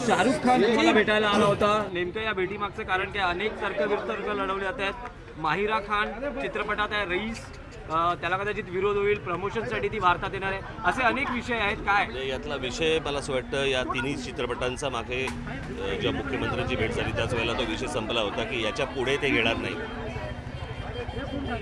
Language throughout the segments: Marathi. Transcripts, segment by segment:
शाहरुख खान तुम्हाला भेटायला आला होता. नेमकं या भेटीमागचं कारण काय? अनेक तर्क लढवले जात आहेत. माहिरा खान चित्रपटात आहे, रईस त्याला कदाचित विरोध होईल, प्रमोशनसाठी ती भारतात येणार आहे, असे अनेक विषय आहेत. काय यातला विषय मला असं वाटतं, या तिन्ही चित्रपटांचा मागे जेव्हा मुख्यमंत्र्यांची भेट झाली त्याच वेळेला तो विषय संपला होता की याच्या पुढे ते घेणार नाही.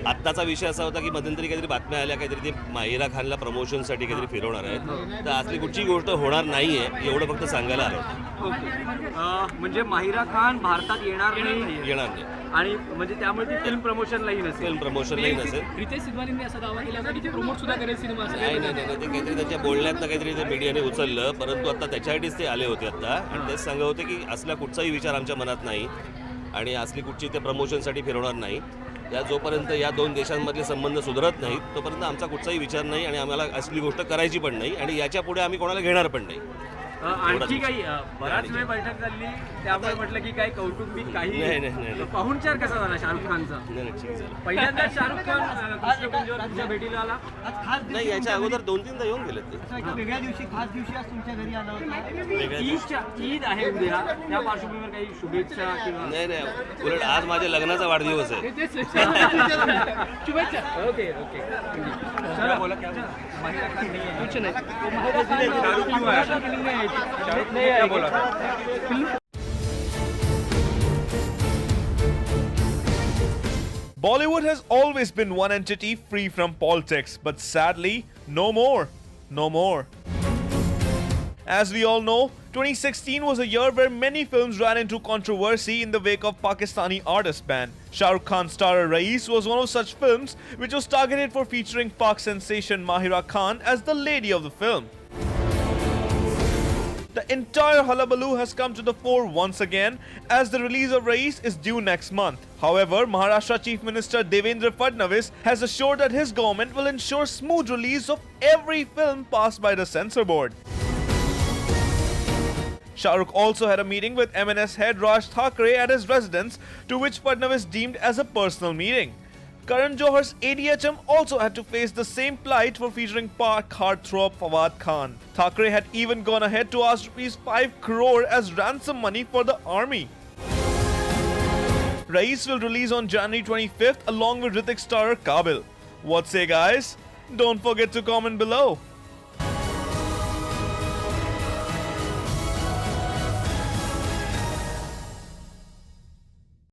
आत्ताचा विषय असा होता की मध्यंतरी काहीतरी बातम्या आल्या, काहीतरी ते माहिरा खानला प्रमोशनसाठी काहीतरी फिरवणार आहेत. तर असली कुठची गोष्ट होणार नाही आहे एवढं फक्त सांगायला आलं होतं. म्हणजे माहिरा खान भारतात येणार नाही आणि म्हणजे त्यामुळे ती फिल्म प्रमोशनलाही नसेल. फिल्म प्रमोशनलाही नसेल. रितेश सिद्धवानींनी असा दावा केला की ते प्रमोट सुद्धा करेल सिनेमा. नाही ते काहीतरी त्याच्या बोलण्यातनं काहीतरी ते मीडियाने उचललं, परंतु आता त्याच्यासाठीच ते आले होते आता आणि तेच सांगत होते की असला कुठचाही विचार आमच्या मनात नाही आणि असली कुठची ते प्रमोशनसाठी फिरवणार नाही. जोपर्यंत या दोन देशांमधले संबंध सुधारत नाहीत तोपर्यंत आमचा कुठचाही विचार नाही आणि आम्हाला असली गोष्ट करायची पण नाही आणि याच्या पुढे आम्ही कोणाला घेणार पण नाही. आणखी काही बराच वेळ बैठक झाली त्यामुळे म्हटलं की काही कौटुंबिक काही नाही. पाहुणचार कसा झाला शाहरुख खानचा? पहिल्यांदा शाहरुख खान कृष्णकुंजवर तुमच्या भेटीला आला? नाही, याच्या अगोदर 2-3दा येऊन गेले ते. वेगळ्या दिवशी खास दिवशी आज तुमच्या घरी आला होता. ईद आहे उद्या, त्या पार्श्वभूमीवर काही शुभेच्छा किंवा? नाही उलट आज माझ्या लग्नाचा वाढदिवस आहे. शुभेच्छा. ओके चला बोला. क्या माहिरा खान नहीं है, कुछ नहीं. शाहरुख क्यों आया? शाहरुख ने क्या बोला? Bollywood has always been one entity free from politics, but sadly, no more. No more. As we all know, 2016 was a year where many films ran into controversy in the wake of Pakistani artist ban. Shah Rukh Khan's starrer Raees was one of such films which was targeted for featuring Pak sensation Mahira Khan as the lady of the film. The entire hullabaloo has come to the fore once again as the release of Raees is due next month. However, Maharashtra Chief Minister Devendra Fadnavis has assured that his government will ensure smooth release of every film passed by the censor board. Shah Rukh also had a meeting with MNS head Raj Thackeray at his residence, to which Fadnavis deemed as a personal meeting. Karan Johar's ADHM also had to face the same plight for featuring Pak heartthrob Fawad Khan. Thackeray had even gone ahead to ask ₹5 crore as ransom money for the army. Raees will release on January 25th along with Hrithik starrer Kabil. What say guys? Don't forget to comment below.